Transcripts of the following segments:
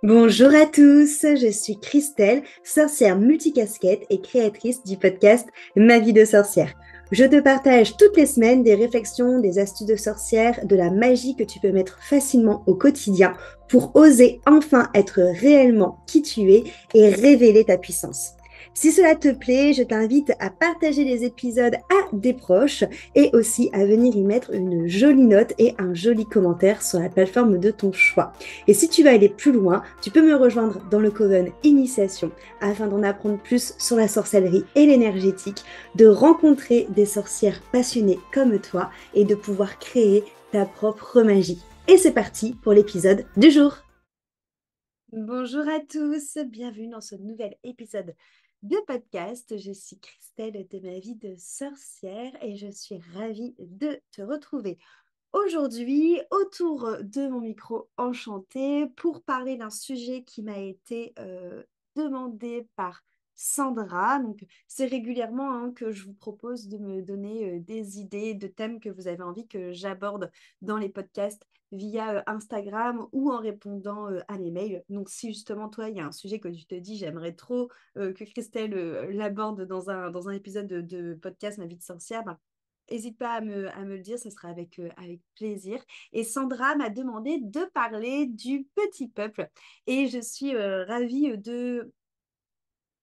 Bonjour à tous, je suis Christelle, sorcière multicasquette et créatrice du podcast Ma vie de sorcière. Je te partage toutes les semaines des réflexions, des astuces de sorcière, de la magie que tu peux mettre facilement au quotidien pour oser enfin être réellement qui tu es et révéler ta puissance. Si cela te plaît, je t'invite à partager les épisodes à des proches et aussi à venir y mettre une jolie note et un joli commentaire sur la plateforme de ton choix. Et si tu veux aller plus loin, tu peux me rejoindre dans le Coven Initiation afin d'en apprendre plus sur la sorcellerie et l'énergétique, de rencontrer des sorcières passionnées comme toi et de pouvoir créer ta propre magie. Et c'est parti pour l'épisode du jour. Bonjour à tous, bienvenue dans ce nouvel épisode de podcast. Je suis Christelle de ma vie de sorcière et je suis ravie de te retrouver aujourd'hui autour de mon micro enchanté pour parler d'un sujet qui m'a été demandé par Sandra. Donc, c'est régulièrement que je vous propose de me donner des idées de thèmes que vous avez envie que j'aborde dans les podcasts via Instagram ou en répondant à mes mails. Donc, si justement, toi, il y a un sujet que tu te dis, j'aimerais trop que Christelle l'aborde dans un épisode de podcast Ma vie de sorcière, ben, n'hésite pas à me le dire, ce sera avec plaisir. Et Sandra m'a demandé de parler du petit peuple. Et je suis ravie de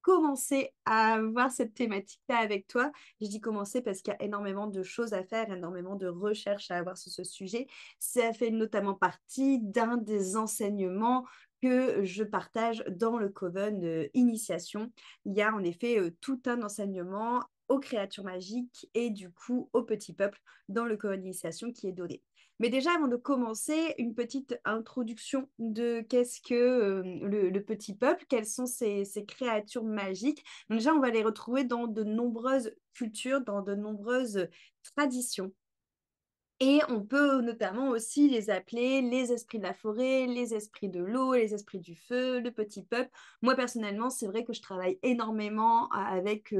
commencer à voir cette thématique-là avec toi. Je dis commencer parce qu'il y a énormément de choses à faire, énormément de recherches à avoir sur ce sujet. Ça fait notamment partie d'un des enseignements que je partage dans le Coven Initiation. Il y a en effet tout un enseignement aux créatures magiques et du coup au petit peuple dans le Coven Initiation qui est donné. Mais déjà, avant de commencer, une petite introduction de qu'est-ce que le petit peuple, quelles sont ces créatures magiques. Donc déjà, on va les retrouver dans de nombreuses cultures, dans de nombreuses traditions. Et on peut notamment aussi les appeler les esprits de la forêt, les esprits de l'eau, les esprits du feu, le petit peuple. Moi, personnellement, c'est vrai que je travaille énormément avec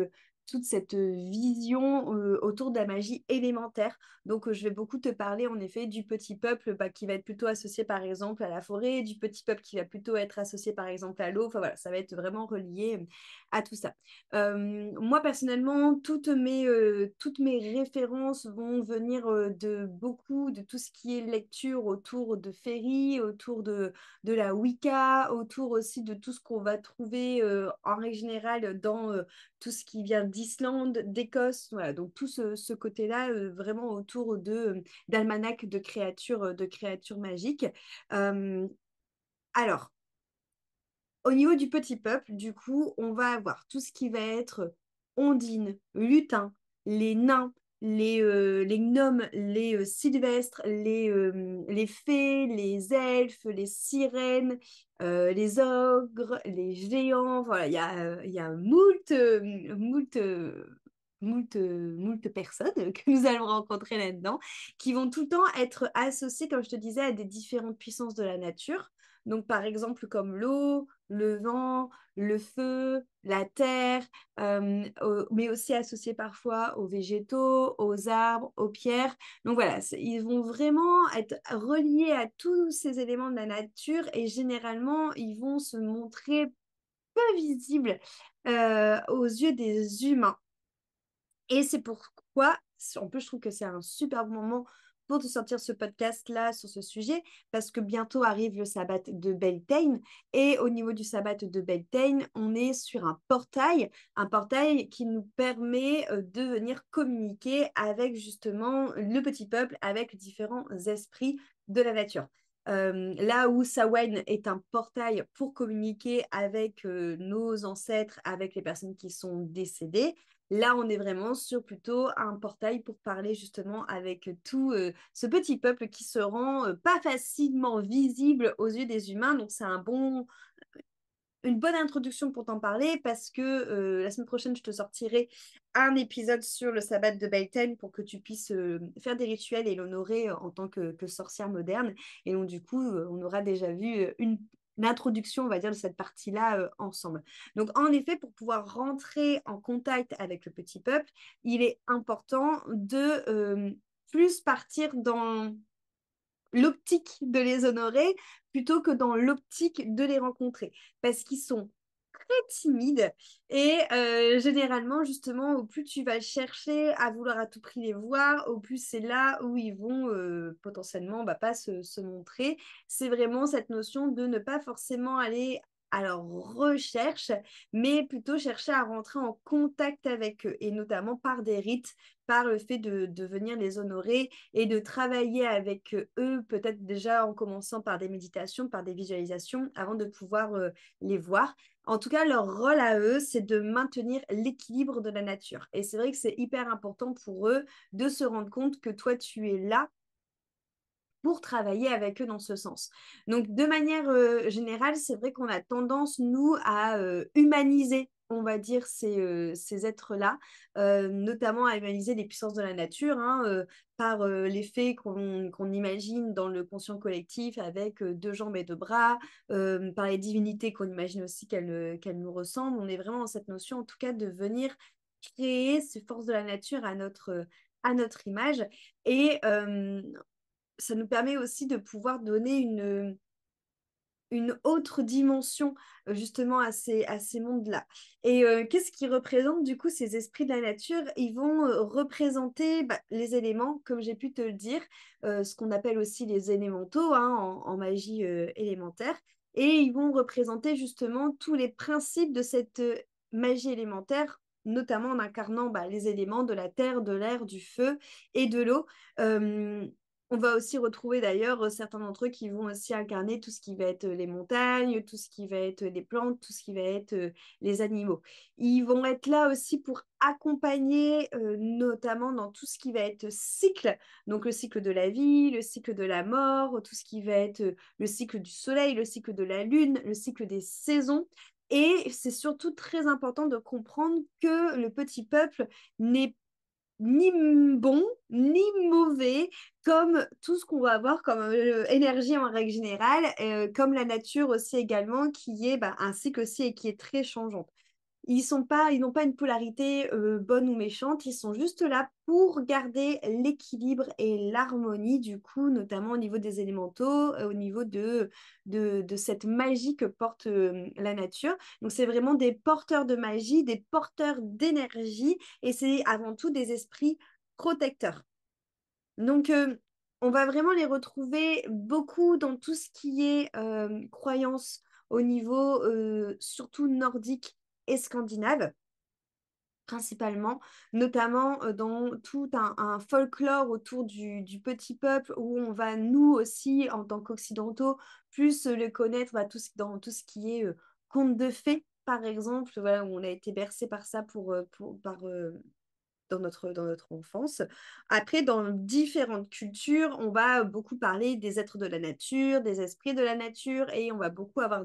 toute cette vision autour de la magie élémentaire. Donc, je vais beaucoup te parler en effet du petit peuple bah, qui va être plutôt associé par exemple à la forêt, du petit peuple qui va plutôt être associé par exemple à l'eau. Enfin voilà, ça va être vraiment relié à tout ça. Moi, personnellement, toutes mes références vont venir de beaucoup de tout ce qui est lecture autour de Ferry, autour de la Wicca, autour aussi de tout ce qu'on va trouver en règle générale dans tout ce qui vient d'Islande, d'Écosse. Voilà, donc tout ce côté-là, vraiment autour d'almanach de créatures magiques. Euh, alors, au niveau du petit peuple, du coup, on va avoir tout ce qui va être ondines, lutins, les nains, les gnomes, les sylvestres, les fées, les elfes, les sirènes, les ogres, les géants. Voilà, il y a moult personnes que nous allons rencontrer là-dedans qui vont tout le temps être associées, comme je te disais, à des différentes puissances de la nature. Donc, par exemple, comme l'eau, le vent, le feu, la terre, mais aussi associés parfois aux végétaux, aux arbres, aux pierres. Donc voilà, ils vont vraiment être reliés à tous ces éléments de la nature et généralement, ils vont se montrer peu visibles aux yeux des humains. Et c'est pourquoi, en plus, je trouve que c'est un super bon moment pour te sortir ce podcast-là sur ce sujet, parce que bientôt arrive le sabbat de Beltane. Et au niveau du sabbat de Beltane, on est sur un portail qui nous permet de venir communiquer avec justement le petit peuple, avec différents esprits de la nature. Là où Samhain est un portail pour communiquer avec nos ancêtres, avec les personnes qui sont décédées, là, on est vraiment sur plutôt un portail pour parler justement avec tout ce petit peuple qui se rend pas facilement visible aux yeux des humains. Donc, c'est une bonne introduction pour t'en parler parce que la semaine prochaine, je te sortirai un épisode sur le sabbat de Beltane pour que tu puisses faire des rituels et l'honorer en tant que sorcière moderne. Et donc, du coup, on aura déjà vu une introduction, on va dire, de cette partie-là ensemble. Donc, en effet, pour pouvoir rentrer en contact avec le petit peuple, il est important de plus partir dans l'optique de les honorer plutôt que dans l'optique de les rencontrer. Parce qu'ils sont très timides et généralement, justement, au plus tu vas chercher à vouloir à tout prix les voir, au plus c'est là où ils vont potentiellement pas se montrer. C'est vraiment cette notion de ne pas forcément aller à leur recherche, mais plutôt chercher à rentrer en contact avec eux, et notamment par des rites, par le fait de venir les honorer et de travailler avec eux, peut-être déjà en commençant par des méditations, par des visualisations, avant de pouvoir les voir. En tout cas, leur rôle à eux, c'est de maintenir l'équilibre de la nature. Et c'est vrai que c'est hyper important pour eux de se rendre compte que toi, tu es là pour travailler avec eux dans ce sens. Donc, de manière générale, c'est vrai qu'on a tendance, nous, à humaniser, on va dire, ces êtres-là, notamment à humaniser les puissances de la nature, hein, par l'effet qu'on imagine dans le conscient collectif avec deux jambes et deux bras, par les divinités qu'on imagine aussi qu'elles nous ressemblent. On est vraiment dans cette notion, en tout cas, de venir créer ces forces de la nature à notre image. Et ça nous permet aussi de pouvoir donner une autre dimension justement à ces mondes-là. Et qu'est-ce qui représente du coup ces esprits de la nature? Ils vont représenter les éléments, comme j'ai pu te le dire, ce qu'on appelle aussi les élémentaux hein, en magie élémentaire. Et ils vont représenter justement tous les principes de cette magie élémentaire, notamment en incarnant les éléments de la terre, de l'air, du feu et de l'eau. Euh, on va aussi retrouver d'ailleurs certains d'entre eux qui vont aussi incarner tout ce qui va être les montagnes, tout ce qui va être les plantes, tout ce qui va être les animaux. Ils vont être là aussi pour accompagner, notamment dans tout ce qui va être cycle, donc le cycle de la vie, le cycle de la mort, tout ce qui va être le cycle du soleil, le cycle de la lune, le cycle des saisons. Et c'est surtout très important de comprendre que le petit peuple n'est ni bon, ni mauvais, comme tout ce qu'on va avoir comme énergie en règle générale, comme la nature aussi également, qui est un cycle aussi et qui est très changeante. Ils n'ont pas une polarité bonne ou méchante, ils sont juste là pour garder l'équilibre et l'harmonie, du coup, notamment au niveau des élémentaux, au niveau de cette magie que porte la nature. Donc, c'est vraiment des porteurs de magie, des porteurs d'énergie, et c'est avant tout des esprits protecteurs. Donc, on va vraiment les retrouver beaucoup dans tout ce qui est croyance au niveau surtout nordique et scandinave principalement, notamment dans tout un folklore autour du petit peuple où on va, nous aussi, en tant qu'occidentaux, plus le connaître dans tout ce qui est conte de fées, par exemple, voilà, où on a été bercé par ça dans notre enfance. Après, dans différentes cultures, on va beaucoup parler des êtres de la nature, des esprits de la nature, et on va beaucoup avoir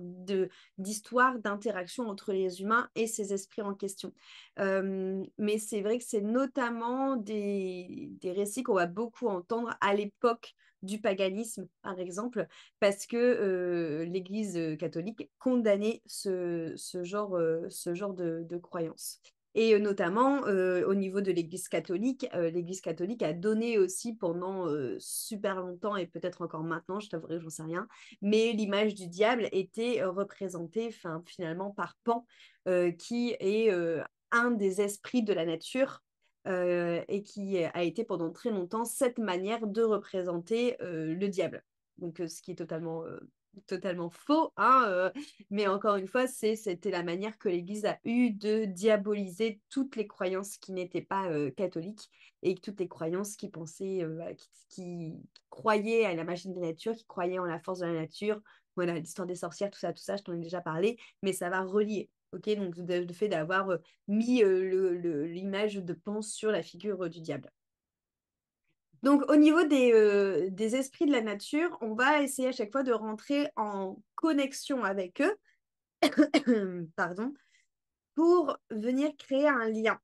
d'histoires, d'interactions entre les humains et ces esprits en question. Mais c'est vrai que c'est notamment des récits qu'on va beaucoup entendre à l'époque du paganisme, par exemple, parce que l'Église catholique condamnait ce genre de croyances. Et notamment au niveau de l'Église catholique a donné aussi pendant super longtemps et peut-être encore maintenant, je t'avouerai, j'en sais rien, mais l'image du diable était représentée finalement par Pan, qui est un des esprits de la nature et qui a été pendant très longtemps cette manière de représenter le diable. Donc, ce qui est totalement faux, hein, mais encore une fois, c'était la manière que l'Église a eu de diaboliser toutes les croyances qui n'étaient pas catholiques et toutes les croyances qui pensaient, qui croyaient à la magie de la nature, qui croyaient en la force de la nature. Voilà, l'histoire des sorcières, tout ça, je t'en ai déjà parlé, mais ça va relier. Ok, donc le fait d'avoir mis l'image de Pan sur la figure du diable. Donc, au niveau des esprits de la nature, on va essayer à chaque fois de rentrer en connexion avec eux, pardon, pour venir créer un lien.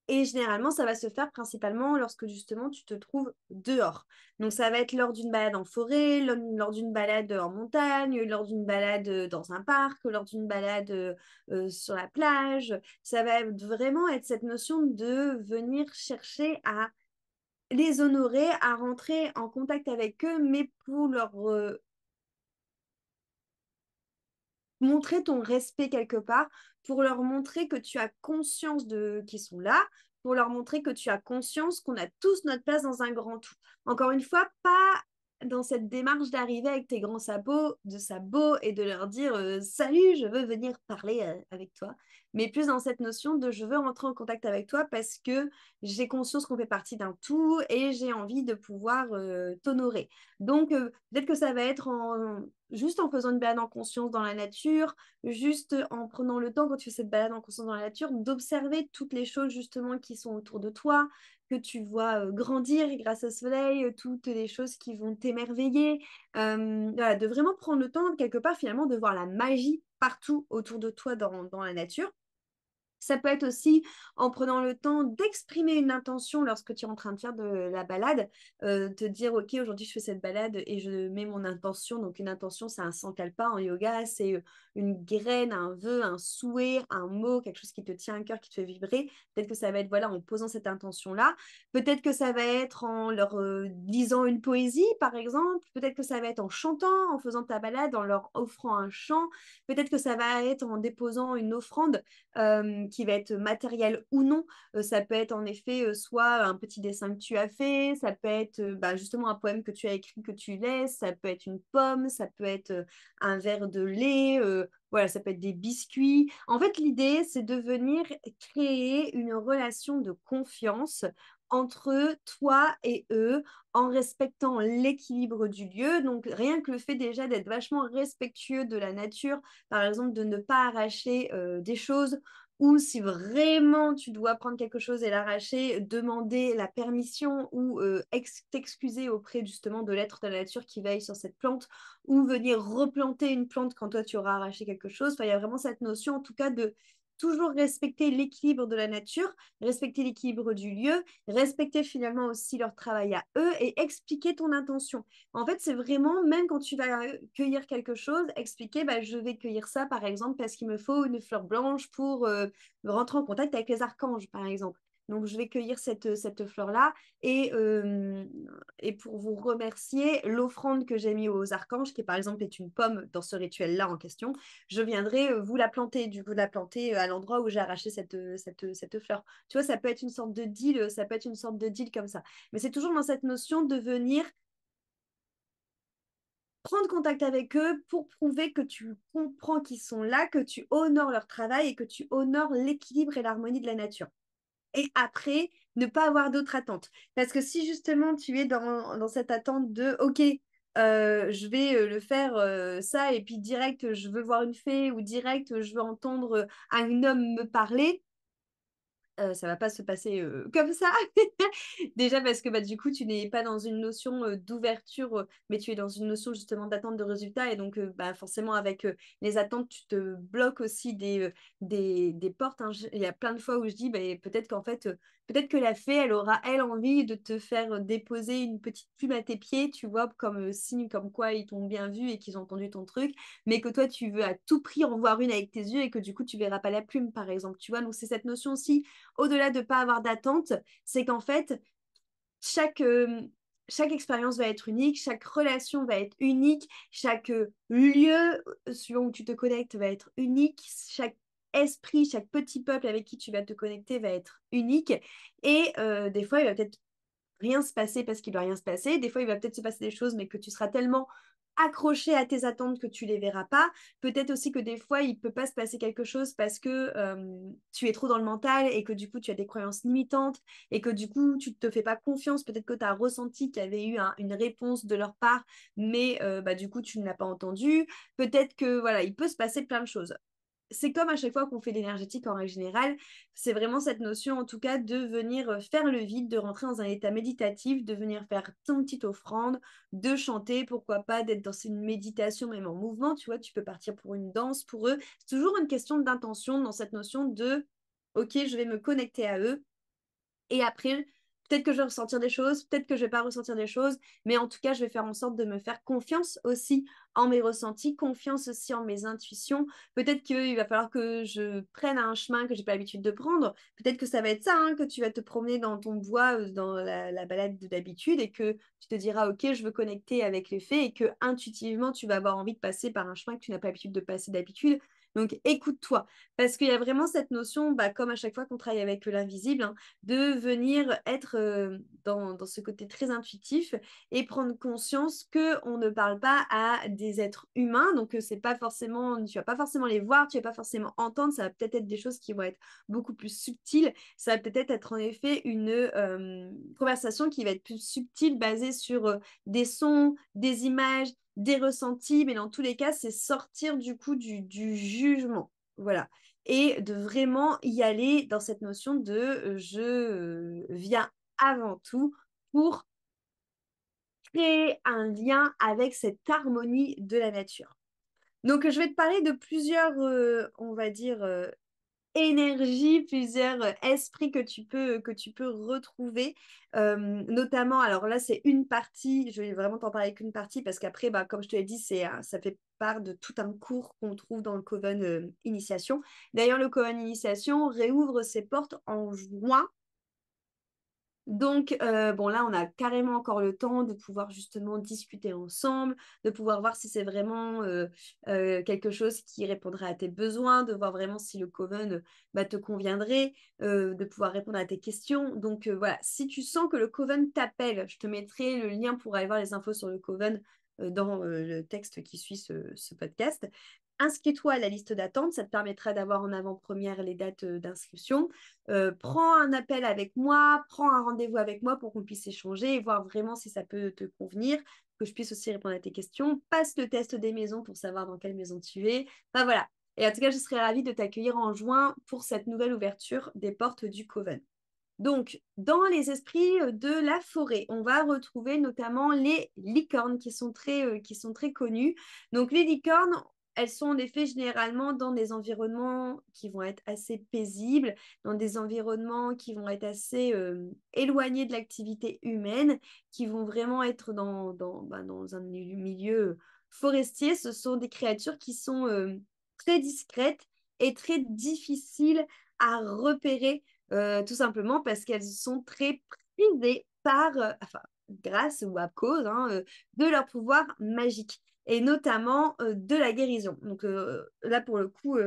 Et généralement, ça va se faire principalement lorsque justement tu te trouves dehors. Donc, ça va être lors d'une balade en forêt, lors d'une balade en montagne, lors d'une balade dans un parc, lors d'une balade sur la plage. Ça va vraiment être cette notion de venir chercher à les honorer, à rentrer en contact avec eux, mais pour leur montrer ton respect quelque part, pour leur montrer que tu as conscience de qu'ils sont là, pour leur montrer que tu as conscience qu'on a tous notre place dans un grand tout. Encore une fois, pas dans cette démarche d'arriver avec tes grands sabots et de leur dire salut, je veux venir parler avec toi, mais plus dans cette notion de je veux rentrer en contact avec toi parce que j'ai conscience qu'on fait partie d'un tout et j'ai envie de pouvoir t'honorer. Donc, peut-être que ça va être juste en faisant une balade en conscience dans la nature, juste en prenant le temps, quand tu fais cette balade en conscience dans la nature, d'observer toutes les choses justement qui sont autour de toi, que tu vois grandir grâce au soleil, toutes les choses qui vont t'émerveiller. Voilà, de vraiment prendre le temps, quelque part, finalement, de voir la magie partout autour de toi dans la nature. Ça peut être aussi en prenant le temps d'exprimer une intention lorsque tu es en train de faire de la balade, te dire, OK, aujourd'hui je fais cette balade et je mets mon intention. Donc une intention, c'est un sankalpa en yoga, c'est une graine, un vœu, un souhait, un mot, quelque chose qui te tient à cœur, qui te fait vibrer. Peut-être que ça va être voilà, en posant cette intention-là. Peut-être que ça va être en leur disant une poésie, par exemple. Peut-être que ça va être en chantant, en faisant ta balade, en leur offrant un chant. Peut-être que ça va être en déposant une offrande qui va être matériel ou non. Ça peut être en effet soit un petit dessin que tu as fait, ça peut être bah, justement un poème que tu as écrit que tu laisses, ça peut être une pomme, ça peut être un verre de lait, voilà, ça peut être des biscuits. En fait, l'idée, c'est de venir créer une relation de confiance entre toi et eux en respectant l'équilibre du lieu. Donc, rien que le fait déjà d'être vachement respectueux de la nature, par exemple, de ne pas arracher des choses ou si vraiment tu dois prendre quelque chose et l'arracher, demander la permission ou t'excuser auprès justement de l'être de la nature qui veille sur cette plante ou venir replanter une plante quand toi tu auras arraché quelque chose. Enfin, il y a vraiment cette notion en tout cas de toujours respecter l'équilibre de la nature, respecter l'équilibre du lieu, respecter finalement aussi leur travail à eux et expliquer ton intention. En fait, c'est vraiment, même quand tu vas cueillir quelque chose, expliquer, bah, je vais cueillir ça, par exemple, parce qu'il me faut une fleur blanche pour rentrer en contact avec les archanges, par exemple. Donc, je vais cueillir cette fleur-là et pour vous remercier, l'offrande que j'ai mise aux archanges, qui par exemple est une pomme dans ce rituel-là en question, je viendrai vous la planter, du coup, la planter à l'endroit où j'ai arraché cette fleur. Tu vois, ça peut être une sorte de deal, ça peut être une sorte de deal comme ça. Mais c'est toujours dans cette notion de venir prendre contact avec eux pour prouver que tu comprends qu'ils sont là, que tu honores leur travail et que tu honores l'équilibre et l'harmonie de la nature. Et après, ne pas avoir d'autres attentes. Parce que si justement tu es dans cette attente de, OK, je vais le faire ça, et puis direct, je veux voir une fée, ou direct, je veux entendre un homme me parler, ça va pas se passer comme ça. Déjà parce que bah, du coup, tu n'es pas dans une notion d'ouverture, mais tu es dans une notion justement d'attente de résultats. Et donc, bah, forcément, avec les attentes, tu te bloques aussi des portes, hein. Il y a plein de fois où je dis, bah, peut-être qu'en fait, peut-être que la fée, elle aura, elle, envie de te faire déposer une petite plume à tes pieds, tu vois, comme signe comme quoi ils t'ont bien vu et qu'ils ont entendu ton truc, mais que toi, tu veux à tout prix en voir une avec tes yeux et que du coup, tu verras pas la plume, par exemple. Tu vois, donc c'est cette notion aussi au-delà de ne pas avoir d'attente, c'est qu'en fait, chaque, euh, chaque expérience va être unique, chaque relation va être unique, chaque lieu selon où tu te connectes va être unique, chaque esprit, chaque petit peuple avec qui tu vas te connecter va être unique. Et des fois, il va peut-être rien se passer parce qu'il ne doit rien se passer. Des fois, il va peut-être se passer des choses, mais que tu seras tellement accroché à tes attentes que tu les verras pas. Peut-être aussi que des fois, il peut pas se passer quelque chose parce que tu es trop dans le mental et que du coup, tu as des croyances limitantes et que du coup, tu te fais pas confiance. Peut-être que tu as ressenti qu'il y avait eu une réponse de leur part, mais bah, du coup, tu ne l'as pas entendu. Peut-être que voilà, il peut se passer plein de choses. C'est comme à chaque fois qu'on fait l'énergétique en règle générale, c'est vraiment cette notion en tout cas de venir faire le vide, de rentrer dans un état méditatif, de venir faire ton petite offrande, de chanter, pourquoi pas, d'être dans une méditation même en mouvement, tu vois, tu peux partir pour une danse pour eux. C'est toujours une question d'intention dans cette notion de, ok, je vais me connecter à eux et après, Peut-être que je vais ressentir des choses, peut-être que je vais pas ressentir des choses, mais en tout cas, je vais faire en sorte de me faire confiance aussi en mes ressentis, confiance aussi en mes intuitions. Peut-être qu'il va falloir que je prenne un chemin que j'ai pas l'habitude de prendre. Peut-être que ça va être ça, hein, que tu vas te promener dans ton bois, dans la balade d'habitude et que tu te diras, OK, je veux connecter avec les faits et que intuitivement, tu vas avoir envie de passer par un chemin que tu n'as pas l'habitude de passer d'habitude. Donc, écoute-toi. Parce qu'il y a vraiment cette notion, bah, comme à chaque fois qu'on travaille avec l'invisible, hein, de venir être dans ce côté très intuitif et prendre conscience que on ne parle pas à des êtres humains, donc c'est pas forcément, tu vas pas forcément les voir, tu vas pas forcément entendre, ça va peut-être être des choses qui vont être beaucoup plus subtiles, ça va peut-être être en effet une conversation qui va être plus subtile, basée sur des sons, des images, des ressentis, mais dans tous les cas, c'est sortir du coup du jugement. Voilà et de vraiment y aller dans cette notion de je viens avant tout pour créer un lien avec cette harmonie de la nature. Donc, je vais te parler de plusieurs, on va dire, énergies, plusieurs esprits que tu peux retrouver. Notamment, alors là, c'est une partie, je vais vraiment t'en parler qu'une partie parce qu'après, bah, comme je te l'ai dit, ça fait part de tout un cours qu'on trouve dans le Coven Initiation. D'ailleurs, le Coven Initiation réouvre ses portes en juin donc, bon, là, on a carrément encore le temps de pouvoir justement discuter ensemble, de pouvoir voir si c'est vraiment quelque chose qui répondrait à tes besoins, de voir vraiment si le Coven bah, te conviendrait, de pouvoir répondre à tes questions. Donc, voilà, si tu sens que le Coven t'appelle, je te mettrai le lien pour aller voir les infos sur le Coven dans le texte qui suit ce podcast. Inscris-toi à la liste d'attente, ça te permettra d'avoir en avant-première les dates d'inscription. Prends un appel avec moi, prends un rendez-vous avec moi pour qu'on puisse échanger et voir vraiment si ça peut te convenir, que je puisse aussi répondre à tes questions. Passe le test des maisons pour savoir dans quelle maison tu es. Enfin voilà. Et en tout cas, je serais ravie de t'accueillir en juin pour cette nouvelle ouverture des portes du Coven. Donc, dans les esprits de la forêt, on va retrouver notamment les licornes qui sont très connues. Donc, les licornes, elles sont en effet généralement dans des environnements qui vont être assez paisibles, dans des environnements qui vont être assez éloignés de l'activité humaine, qui vont vraiment être dans un milieu forestier. Ce sont des créatures qui sont très discrètes et très difficiles à repérer tout simplement parce qu'elles sont très prisées enfin, grâce ou à cause de leur pouvoir magique et notamment de la guérison. Donc là, pour le coup,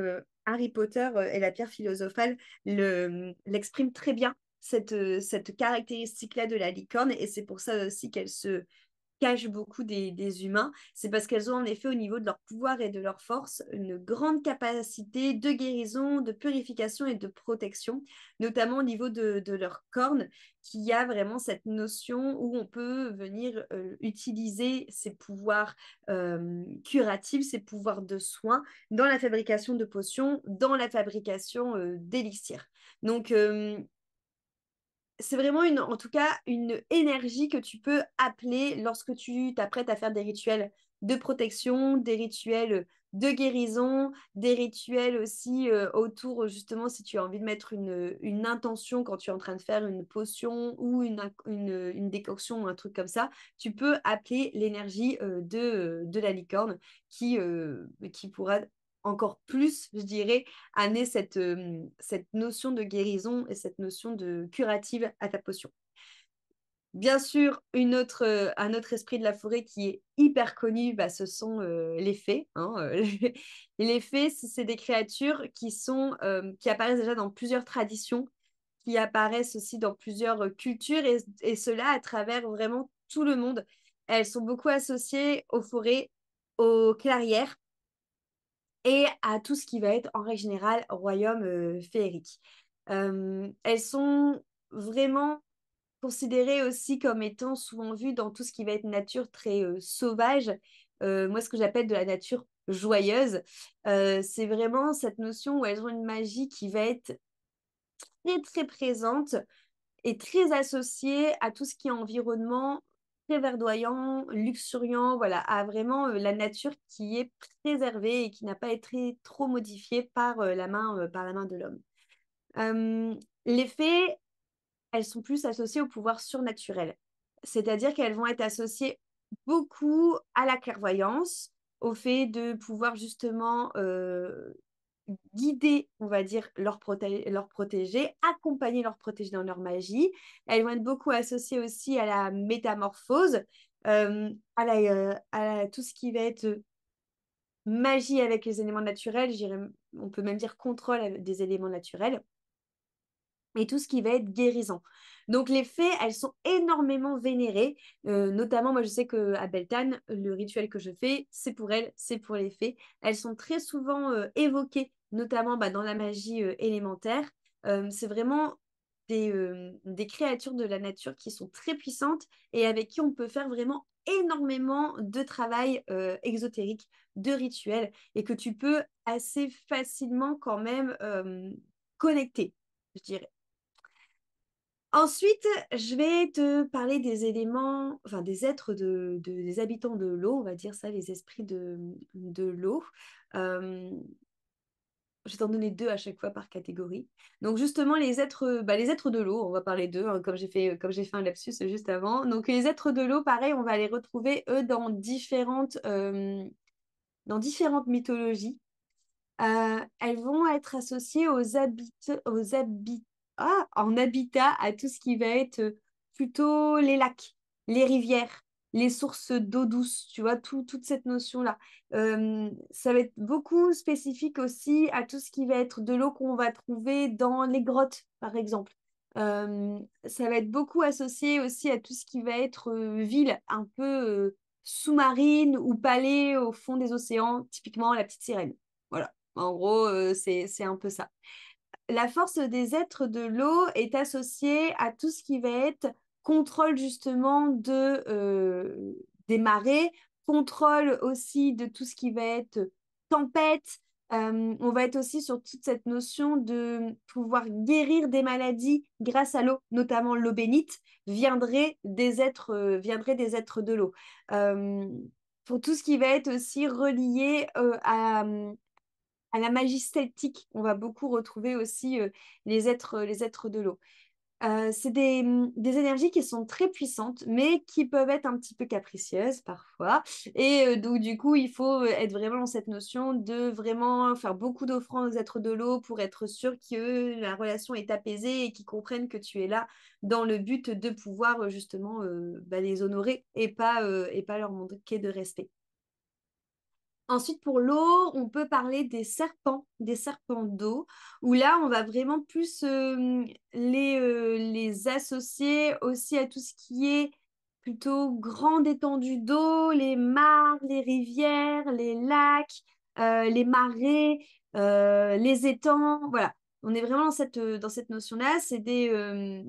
Harry Potter et la pierre philosophale l'expriment très bien, cette caractéristique-là de la licorne, et c'est pour ça aussi qu'elle se cachent beaucoup des humains, c'est parce qu'elles ont en effet au niveau de leur pouvoir et de leur force une grande capacité de guérison, de purification et de protection, notamment au niveau de leurs cornes, qui a vraiment cette notion où on peut venir utiliser ces pouvoirs curatifs, ces pouvoirs de soins dans la fabrication de potions, dans la fabrication d'élixirs. Donc, c'est vraiment en tout cas, une énergie que tu peux appeler lorsque tu t'apprêtes à faire des rituels de protection, des rituels de guérison, des rituels aussi autour, justement, si tu as envie de mettre une intention quand tu es en train de faire une potion ou une décoction ou un truc comme ça, tu peux appeler l'énergie de la licorne qui pourra encore plus, je dirais, amener cette notion de guérison et cette notion de curative à ta potion. Bien sûr, un autre esprit de la forêt qui est hyper connu, bah, ce sont les fées, hein, les fées, c'est des créatures qui apparaissent déjà dans plusieurs traditions, qui apparaissent aussi dans plusieurs cultures, et cela à travers vraiment tout le monde. Elles sont beaucoup associées aux forêts, aux clairières, et à tout ce qui va être en règle générale royaume féerique. Elles sont vraiment considérées aussi comme étant souvent vues dans tout ce qui va être nature très sauvage. Moi, ce que j'appelle de la nature joyeuse, c'est vraiment cette notion où elles ont une magie qui va être très très présente est très associé à tout ce qui est environnement très verdoyant, luxuriant, voilà, à vraiment la nature qui est préservée et qui n'a pas été trop modifiée par la main de l'homme. Euh, les fées, elles sont plus associées au pouvoir surnaturel. C'est-à-dire qu'elles vont être associées beaucoup à la clairvoyance, au fait de pouvoir justement guider, on va dire, leurs protégés, accompagner leurs protégés dans leur magie. Elles vont être beaucoup associées aussi à la métamorphose, tout ce qui va être magie avec les éléments naturels, on peut même dire contrôle des éléments naturels et tout ce qui va être guérison. Donc les fées, elles sont énormément vénérées. Notamment, moi je sais qu'à Beltane, le rituel que je fais, c'est pour elles, c'est pour les fées. Elles sont très souvent évoquées, notamment dans la magie élémentaire. C'est vraiment des créatures de la nature qui sont très puissantes et avec qui on peut faire vraiment énormément de travail exotérique, de rituels, et que tu peux assez facilement quand même connecter, je dirais. Ensuite, je vais te parler des éléments, enfin des êtres des habitants de l'eau, on va dire ça, les esprits de l'eau. Euh, je vais t'en donner deux à chaque fois par catégorie. Donc justement, les êtres de l'eau, on va parler d'eux, hein, comme j'ai fait un lapsus juste avant. Donc les êtres de l'eau, pareil, on va les retrouver, eux, dans différentes mythologies. Elles vont être associées en habitat à tout ce qui va être plutôt les lacs, les rivières, les sources d'eau douce, tu vois, toute cette notion-là. Ça va être beaucoup spécifique aussi à tout ce qui va être de l'eau qu'on va trouver dans les grottes, par exemple. Ça va être beaucoup associé aussi à tout ce qui va être ville, un peu sous-marine ou palais au fond des océans, typiquement la petite sirène. Voilà. En gros, c'est un peu ça. La force des êtres de l'eau est associée à tout ce qui va être contrôle justement des marées, contrôle aussi de tout ce qui va être tempête. On va être aussi sur toute cette notion de pouvoir guérir des maladies grâce à l'eau, notamment l'eau bénite, viendrait des êtres de l'eau. Euh, pour tout ce qui va être aussi relié à la magie celtique, on va beaucoup retrouver aussi les êtres de l'eau. C'est des énergies qui sont très puissantes, mais qui peuvent être un petit peu capricieuses parfois. Et donc, du coup, il faut être vraiment dans cette notion de vraiment faire beaucoup d'offrandes aux êtres de l'eau pour être sûr que la relation est apaisée et qu'ils comprennent que tu es là dans le but de pouvoir justement les honorer et pas leur manquer de respect. Ensuite, pour l'eau, on peut parler des serpents d'eau, où là, on va vraiment plus les associer aussi à tout ce qui est plutôt grande étendue d'eau, les mares, les rivières, les lacs, les marais, les étangs. Voilà, on est vraiment dans cette notion-là. Les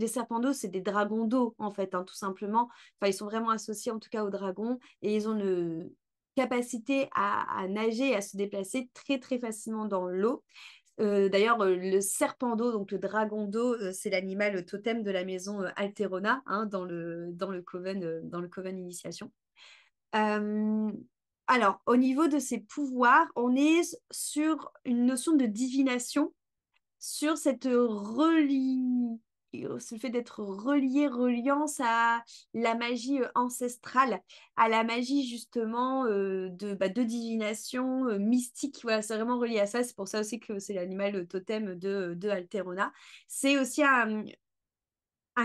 serpents d'eau, c'est des dragons d'eau, en fait, hein, tout simplement. Enfin, ils sont vraiment associés, en tout cas, aux dragons, et ils ont le capacité à nager et à se déplacer très très facilement dans l'eau. D'ailleurs, le serpent d'eau, donc le dragon d'eau, c'est l'animal totem de la maison Alterona, hein, dans le coven initiation. Euh, alors, au niveau de ses pouvoirs, on est sur une notion de divination, sur ce fait d'être reliance à la magie ancestrale, à la magie justement de divination mystique. Voilà, c'est vraiment relié à ça. C'est pour ça aussi que c'est l'animal totem de Alterona. C'est aussi un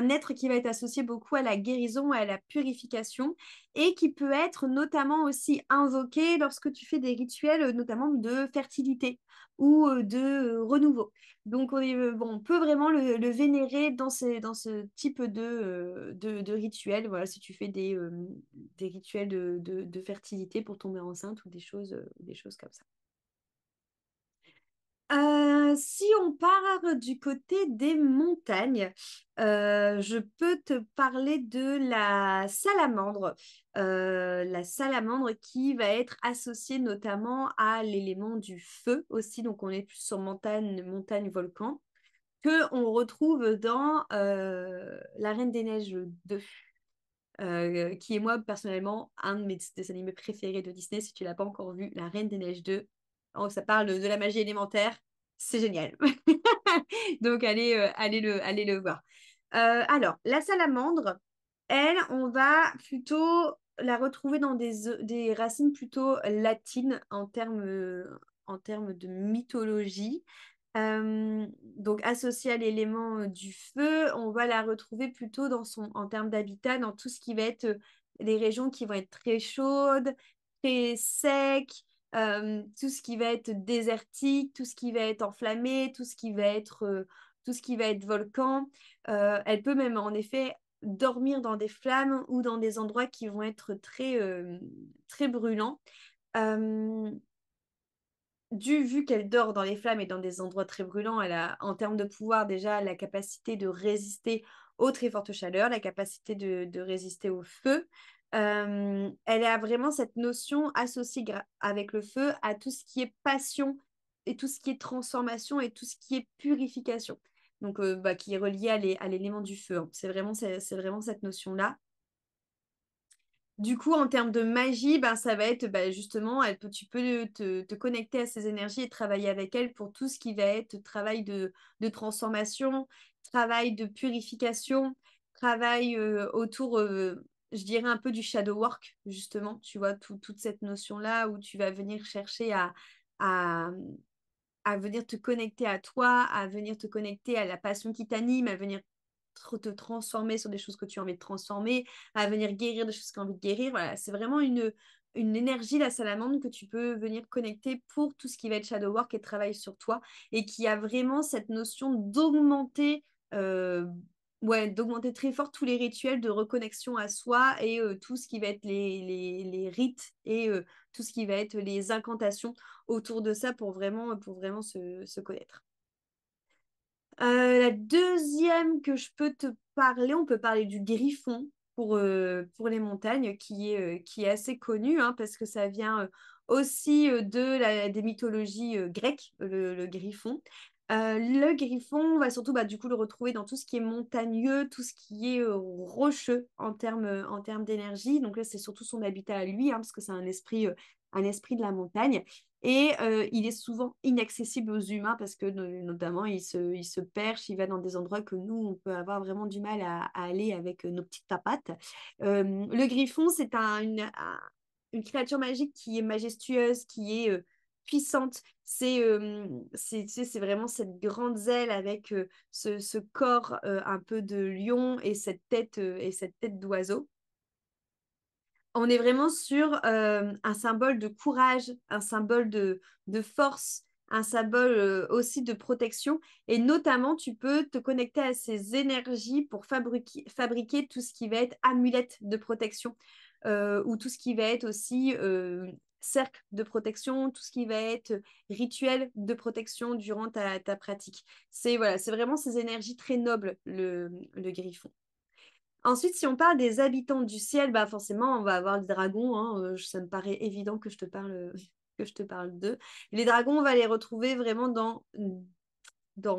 être qui va être associé beaucoup à la guérison et à la purification et qui peut être notamment aussi invoqué lorsque tu fais des rituels, notamment de fertilité ou de renouveau. Donc, on peut vraiment le vénérer dans ce type de rituel. Voilà, si tu fais des rituels de fertilité pour tomber enceinte ou des choses comme ça. Si on part du côté des montagnes, je peux te parler de la salamandre. La salamandre qui va être associée notamment à l'élément du feu aussi. Donc on est plus sur montagne, volcan, que on retrouve dans La Reine des Neiges 2. Qui est moi personnellement un de mes dessins animés préférés de Disney. Si tu l'as pas encore vu, La Reine des Neiges 2. Oh, ça parle de la magie élémentaire. C'est génial. Donc, allez le voir. Alors, la salamandre, elle, on va plutôt la retrouver dans des racines plutôt latines en termes de mythologie. Donc, associée à l'élément du feu, on va la retrouver plutôt en termes d'habitat, dans tout ce qui va être les régions qui vont être très chaudes, très secs, tout ce qui va être désertique, tout ce qui va être enflammé, tout ce qui va être volcan. Elle peut même en effet dormir dans des flammes ou dans des endroits qui vont être très brûlants. Euh, vu qu'elle dort dans les flammes et dans des endroits très brûlants, elle a, en termes de pouvoir, déjà la capacité de résister aux très fortes chaleurs, la capacité de résister au feu. Elle a vraiment cette notion associée avec le feu à tout ce qui est passion et tout ce qui est transformation et tout ce qui est purification. Donc, qui est relié à l'élément du feu, hein. C'est vraiment cette notion-là. Du coup, en termes de magie, ben, ça va être justement, tu peux te connecter à ces énergies et travailler avec elles pour tout ce qui va être travail de transformation, travail de purification, travail autour, je dirais, un peu du shadow work, justement. Tu vois, toute cette notion-là où tu vas venir chercher à, à venir te connecter à toi, à venir te connecter à la passion qui t'anime, à venir te transformer sur des choses que tu as envie de transformer, à venir guérir des choses que tu as envie de guérir. Voilà, c'est vraiment une énergie, la salamandre, que tu peux venir connecter pour tout ce qui va être shadow work et travail sur toi, et qui a vraiment cette notion d'augmenter. Ouais, d'augmenter très fort tous les rituels de reconnexion à soi et tout ce qui va être les rites et tout ce qui va être les incantations autour de ça pour vraiment se connaître. La deuxième que je peux te parler, on peut parler du griffon pour les montagnes, qui est assez connu, hein, parce que ça vient aussi des mythologies grecques, le griffon. Le griffon, on va surtout du coup le retrouver dans tout ce qui est montagneux, tout ce qui est rocheux en termes d'énergie. Donc là, c'est surtout son habitat à lui, hein, parce que c'est un esprit de la montagne. Et il est souvent inaccessible aux humains parce que notamment il se perche, il va dans des endroits que nous, on peut avoir vraiment du mal à aller avec nos petites tapates. Le griffon, c'est une créature magique qui est majestueuse, qui est puissante. C'est vraiment cette grande aile avec ce corps un peu de lion et cette tête d'oiseau. On est vraiment sur un symbole de courage, un symbole de force, un symbole aussi de protection. Et notamment, tu peux te connecter à ces énergies pour fabriquer tout ce qui va être amulette de protection ou tout ce qui va être aussi cercle de protection, tout ce qui va être rituel de protection durant ta pratique. C'est vraiment ces énergies très nobles, le griffon. Ensuite, si on parle des habitants du ciel, bah forcément, on va avoir les dragons, hein. Ça me paraît évident que je te parle, que je te parle d'eux. Les dragons, on va les retrouver vraiment dans j'ai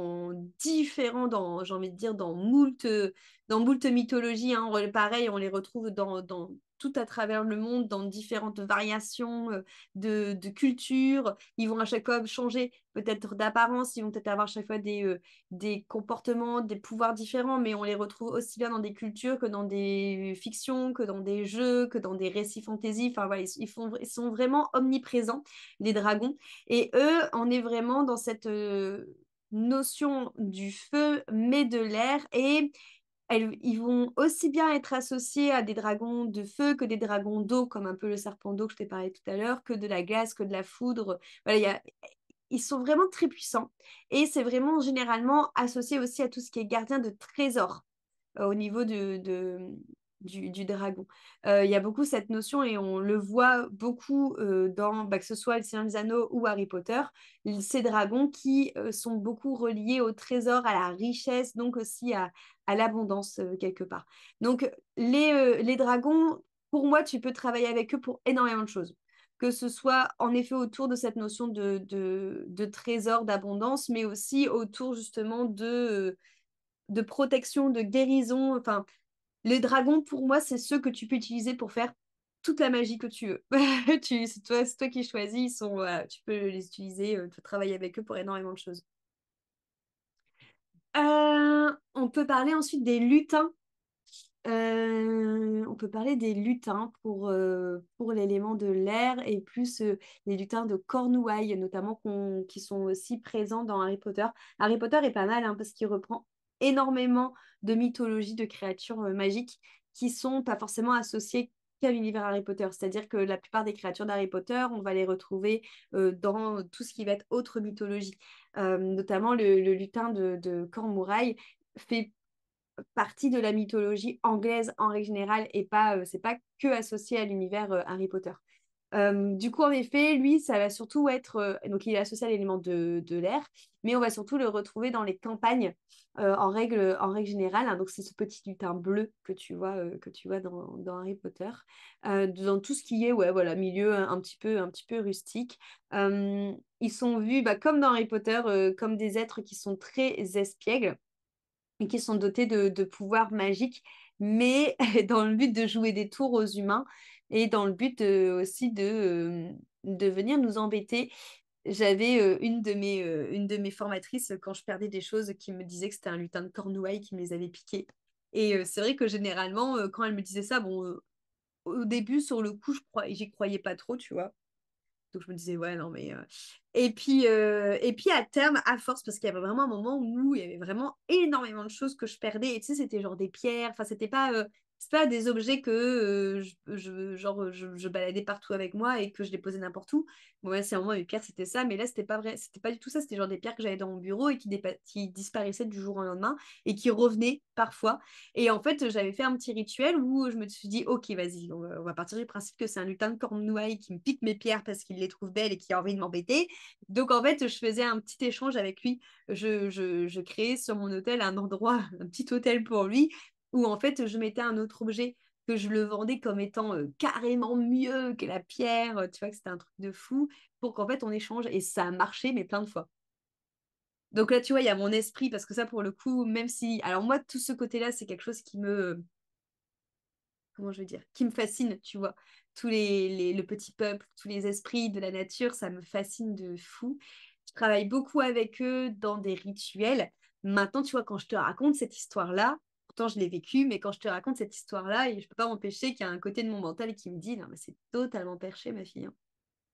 envie de dire, dans moult mythologies, hein. Pareil, on les retrouve dans tout à travers le monde, dans différentes variations de cultures. Ils vont à chaque fois changer peut-être d'apparence, ils vont peut-être avoir à chaque fois des comportements, des pouvoirs différents, mais on les retrouve aussi bien dans des cultures que dans des fictions, que dans des jeux, que dans des récits fantasy. Enfin voilà, ils sont vraiment omniprésents, les dragons. Et eux, on est vraiment dans cette notion du feu, mais de l'air. Et ils vont aussi bien être associés à des dragons de feu que des dragons d'eau, comme un peu le serpent d'eau que je t'ai parlé tout à l'heure, que de la glace, que de la foudre. Voilà, ils sont vraiment très puissants. Et c'est vraiment généralement associé aussi à tout ce qui est gardien de trésors au niveau du dragon. Il y a beaucoup cette notion et on le voit beaucoup que ce soit Le Seigneur des Anneaux ou Harry Potter, ces dragons qui sont beaucoup reliés au trésor, à la richesse, donc aussi à l'abondance quelque part. Donc les dragons, pour moi, tu peux travailler avec eux pour énormément de choses. Que ce soit en effet autour de cette notion de trésor, d'abondance, mais aussi autour justement de protection, de guérison. Enfin, les dragons, pour moi, c'est ceux que tu peux utiliser pour faire toute la magie que tu veux. C'est toi qui choisis. Voilà, tu peux les utiliser, tu peux travailler avec eux pour énormément de choses. On peut parler ensuite des lutins. On peut parler des lutins pour l'élément de l'air et plus les lutins de Cornouailles, notamment qui sont aussi présents dans Harry Potter. Harry Potter est pas mal hein, parce qu'il reprend énormément de mythologie, de créatures magiques qui sont pas forcément associées qu'à l'univers Harry Potter. C'est-à-dire que la plupart des créatures d'Harry Potter, on va les retrouver dans tout ce qui va être autre mythologie. Notamment le lutin de Cornouailles fait partie de la mythologie anglaise en règle générale et pas, c'est pas que associé à l'univers Harry Potter. Du coup, en effet, lui, ça va surtout être. Donc, il est associé à l'élément de l'air, mais on va surtout le retrouver dans les campagnes en règle générale, hein. Donc, c'est ce petit lutin bleu que tu vois dans Harry Potter. Dans tout ce qui est, ouais, voilà, milieu un petit peu rustique. Ils sont vus, bah, comme dans Harry Potter, comme des êtres qui sont très espiègles et qui sont dotés de pouvoirs magiques, mais dans le but de jouer des tours aux humains et dans le but aussi de venir nous embêter. J'avais une de mes formatrices, quand je perdais des choses, qui me disait que c'était un lutin de Cornouailles qui me les avait piquées. Et c'est vrai que généralement, quand elle me disait ça, bon, au début, sur le coup, j'y croyais pas trop, tu vois. Donc je me disais, ouais, non, mais. Et puis à terme, à force, parce qu'il y avait vraiment un moment où il y avait vraiment énormément de choses que je perdais. Et tu sais, c'était genre des pierres. Enfin, c'est pas des objets que je baladais partout avec moi et que je les posais n'importe où. Bon, ouais, c'est un moment, les pierres, c'était ça. Mais là, c'était pas vrai. C'était pas du tout ça. C'était genre des pierres que j'avais dans mon bureau et qui disparaissaient du jour au lendemain et qui revenaient parfois. Et en fait, j'avais fait un petit rituel où je me suis dit, ok, vas-y, on va partir du principe que c'est un lutin de Cornouailles qui me pique mes pierres parce qu'il les trouve belles et qui a envie de m'embêter. Donc, en fait, je faisais un petit échange avec lui. Je créais sur mon hôtel un endroit, un petit hôtel pour lui, où en fait, je mettais un autre objet que je le vendais comme étant carrément mieux que la pierre. Tu vois que c'était un truc de fou pour qu'en fait, on échange. Et ça a marché, mais plein de fois. Donc là, tu vois, il y a mon esprit, parce que ça, pour le coup, même si... Alors moi, tout ce côté-là, c'est quelque chose qui me comment je veux dire, qui me fascine, tu vois. Le petit peuple, tous les esprits de la nature, ça me fascine de fou. Je travaille beaucoup avec eux dans des rituels. Maintenant, tu vois, quand je te raconte cette histoire-là, pourtant je l'ai vécue, mais quand je te raconte cette histoire-là, et je peux pas m'empêcher qu'il y a un côté de mon mental qui me dit, non, mais c'est totalement perché, ma fille, hein.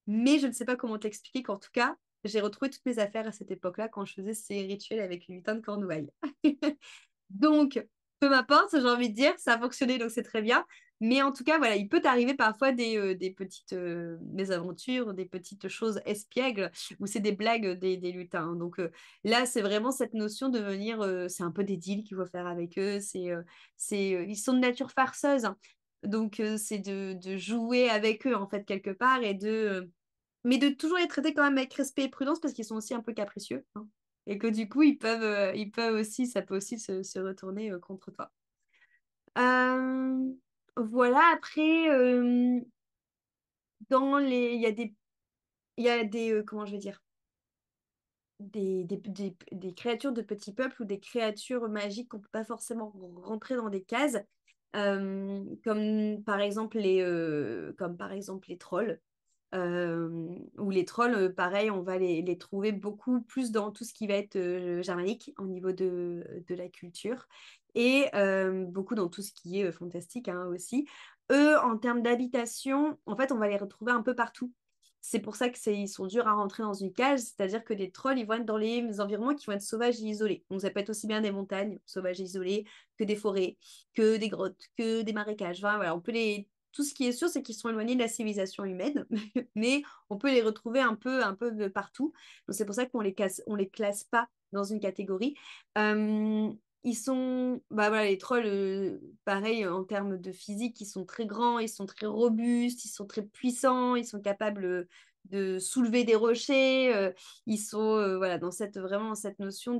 Mais je ne sais pas comment t'expliquer qu'en tout cas, j'ai retrouvé toutes mes affaires à cette époque-là quand je faisais ces rituels avec le lutin de Cornouailles. Donc, peu m'importe, j'ai envie de dire, ça a fonctionné, donc c'est très bien. Mais en tout cas, voilà, il peut t'arriver parfois des petites mésaventures, des petites choses espiègles, ou c'est des blagues des lutins, hein. Donc là, c'est vraiment cette notion de venir, c'est un peu des deals qu'il faut faire avec eux. Ils sont de nature farceuse, hein. Donc c'est de jouer avec eux, en fait, quelque part, mais de toujours les traiter quand même avec respect et prudence parce qu'ils sont aussi un peu capricieux, hein. Et que du coup, ils peuvent aussi, ça peut aussi se retourner contre toi. Euh, voilà, après, il y a des, comment je vais dire, des créatures de petits peuples ou des créatures magiques qu'on peut pas forcément rentrer dans des cases, comme par exemple les trolls. Où les trolls, pareil, on va les trouver beaucoup plus dans tout ce qui va être germanique au niveau de la culture et beaucoup dans tout ce qui est fantastique hein, aussi. Eux, en termes d'habitation, en fait, on va les retrouver un peu partout. C'est pour ça ils sont durs à rentrer dans une cage, c'est-à-dire que des trolls, ils vont être dans les environnements qui vont être sauvages et isolés. Donc ça peut être aussi bien des montagnes sauvages et isolées que des forêts, que des grottes, que des marécages. Enfin, voilà, tout ce qui est sûr, c'est qu'ils sont éloignés de la civilisation humaine, mais on peut les retrouver un peu de partout. Donc c'est pour ça on les classe pas dans une catégorie. Euh, bah voilà, les trolls, pareil, en termes de physique, ils sont très grands, ils sont très robustes, ils sont très puissants, ils sont capables de soulever des rochers, ils sont voilà, vraiment dans cette notion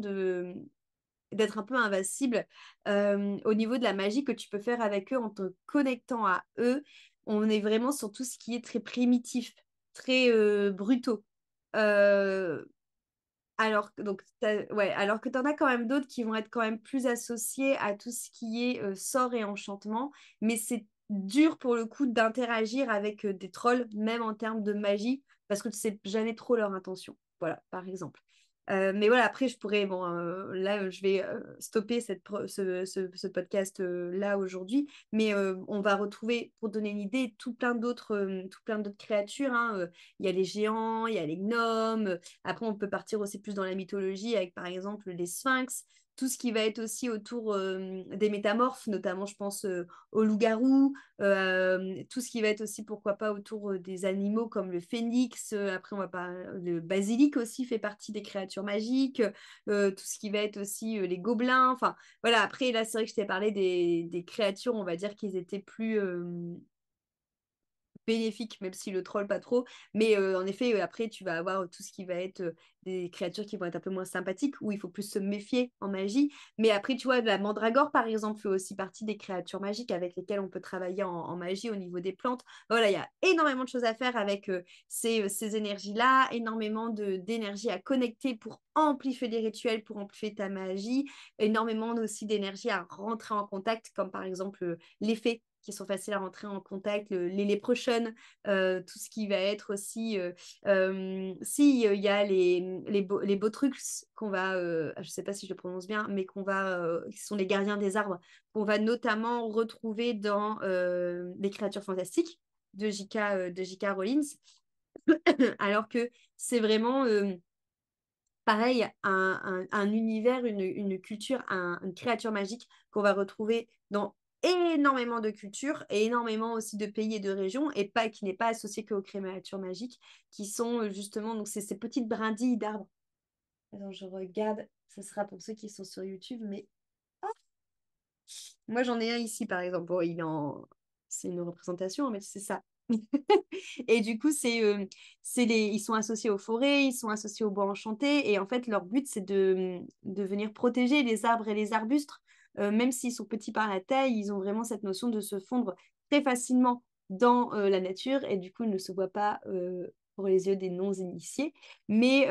d'être un peu invincible au niveau de la magie que tu peux faire avec eux en te connectant à eux. On est vraiment sur tout ce qui est très primitif, très brutaux. Euh, ouais, alors que tu en as quand même d'autres qui vont être quand même plus associés à tout ce qui est sort et enchantement, mais c'est dur pour le coup d'interagir avec des trolls, même en termes de magie, parce que tu sais jamais trop leur intention. Voilà, par exemple. Mais voilà, après, je pourrais, bon, là, je vais stopper ce podcast là aujourd'hui, mais on va retrouver, pour donner une idée, tout plein d'autres créatures, hein. Il y a les géants, il y a les gnomes. Après, on peut partir aussi plus dans la mythologie avec, par exemple, les sphinx. Tout ce qui va être aussi autour des métamorphes, notamment, je pense, aux loups-garous, tout ce qui va être aussi, pourquoi pas, autour des animaux comme le phénix. Après, on va pas, le basilic aussi fait partie des créatures magiques. Tout ce qui va être aussi les gobelins. Enfin, voilà. Après, là, c'est vrai que je t'ai parlé des créatures, on va dire qu'ils étaient plus bénéfique, même s'il le troll pas trop. Mais en effet, après, tu vas avoir tout ce qui va être des créatures qui vont être un peu moins sympathiques, où il faut plus se méfier en magie. Mais après, tu vois, la mandragore, par exemple, fait aussi partie des créatures magiques avec lesquelles on peut travailler en magie au niveau des plantes. Voilà, il y a énormément de choses à faire avec ces énergies-là, énormément d'énergie à connecter pour amplifier les rituels, pour amplifier ta magie, énormément aussi d'énergie à rentrer en contact, comme par exemple l'effet qui sont faciles à rentrer en contact, les léprochaunes, tout ce qui va être aussi, si il y a les botrux qu'on va, je sais pas si je le prononce bien, mais qui sont les gardiens des arbres, qu'on va notamment retrouver dans les créatures fantastiques de J.K. Rowling, alors que c'est vraiment pareil, un univers, une culture, une créature magique qu'on va retrouver dans énormément de cultures et énormément aussi de pays et de régions, et pas qui n'est pas associé qu'aux créatures magiques, qui sont justement donc c'est ces petites brindilles d'arbres. Attends, je regarde, ce sera pour ceux qui sont sur YouTube, mais moi j'en ai un ici par exemple. Bon, c'est une représentation, mais c'est ça. Et du coup, ils sont associés aux forêts, ils sont associés aux bois enchantés. Et en fait, leur but, c'est de venir protéger les arbres et les arbustes. Même s'ils sont petits par la taille, ils ont vraiment cette notion de se fondre très facilement dans la nature. Et du coup, ils ne se voient pas pour les yeux des non-initiés. Mais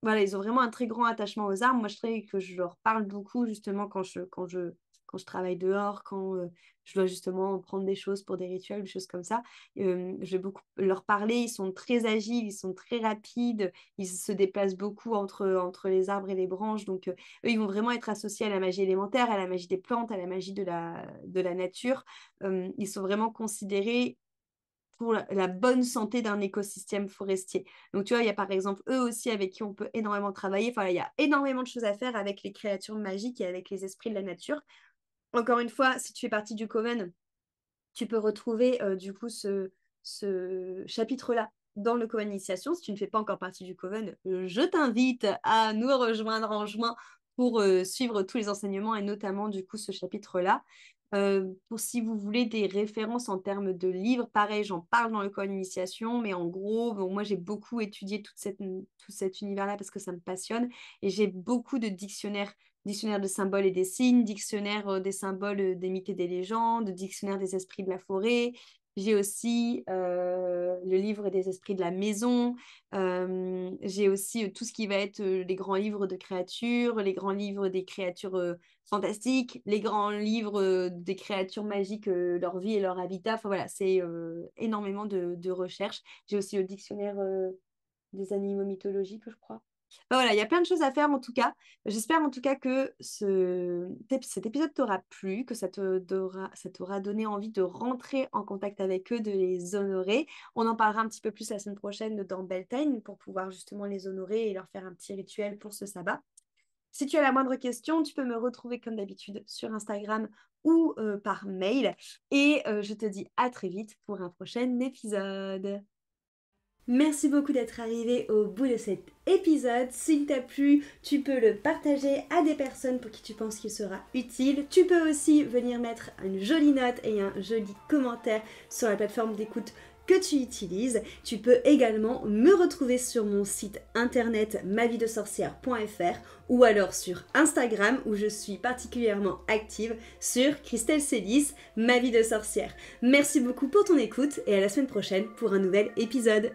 voilà, ils ont vraiment un très grand attachement aux arbres. Moi, je dirais que je leur parle beaucoup justement quand je travaille dehors, quand je dois justement prendre des choses pour des rituels, des choses comme ça. Je vais beaucoup leur parler. Ils sont très agiles, ils sont très rapides, ils se déplacent beaucoup entre les arbres et les branches. Donc, eux, ils vont vraiment être associés à la magie élémentaire, à la magie des plantes, à la magie de la nature. Ils sont vraiment considérés pour la bonne santé d'un écosystème forestier. Donc, tu vois, il y a par exemple eux aussi avec qui on peut énormément travailler. Enfin, il y a énormément de choses à faire avec les créatures magiques et avec les esprits de la nature. Encore une fois, si tu fais partie du Coven, tu peux retrouver du coup ce chapitre-là dans le Coven Initiation. Si tu ne fais pas encore partie du Coven, je t'invite à nous rejoindre en juin pour suivre tous les enseignements et notamment du coup ce chapitre-là. Pour si vous voulez des références en termes de livres, pareil, j'en parle dans le Coven Initiation, mais en gros, bon, moi j'ai beaucoup étudié tout cet univers-là parce que ça me passionne et j'ai beaucoup de dictionnaire de symboles et des signes, dictionnaire des symboles des mythes et des légendes, dictionnaire des esprits de la forêt. J'ai aussi le livre des esprits de la maison. J'ai aussi tout ce qui va être les grands livres de créatures, les grands livres des créatures fantastiques, les grands livres des créatures magiques, leur vie et leur habitat. Enfin voilà, c'est énormément de recherches. J'ai aussi le dictionnaire des animaux mythologiques, je crois. Enfin, voilà, il y a plein de choses à faire en tout cas. J'espère en tout cas que cet épisode t'aura plu, que ça t'aura donné envie de rentrer en contact avec eux, de les honorer. On en parlera un petit peu plus la semaine prochaine dans Beltane pour pouvoir justement les honorer et leur faire un petit rituel pour ce sabbat. Si tu as la moindre question, tu peux me retrouver comme d'habitude sur Instagram ou par mail. Et je te dis à très vite pour un prochain épisode. Merci beaucoup d'être arrivé au bout de cet épisode. S'il t'a plu, tu peux le partager à des personnes pour qui tu penses qu'il sera utile. Tu peux aussi venir mettre une jolie note et un joli commentaire sur la plateforme d'écoute que tu utilises. Tu peux également me retrouver sur mon site internet mavidesorcière.fr ou alors sur Instagram où je suis particulièrement active sur Christelle Célis, ma vie de sorcière. Merci beaucoup pour ton écoute et à la semaine prochaine pour un nouvel épisode.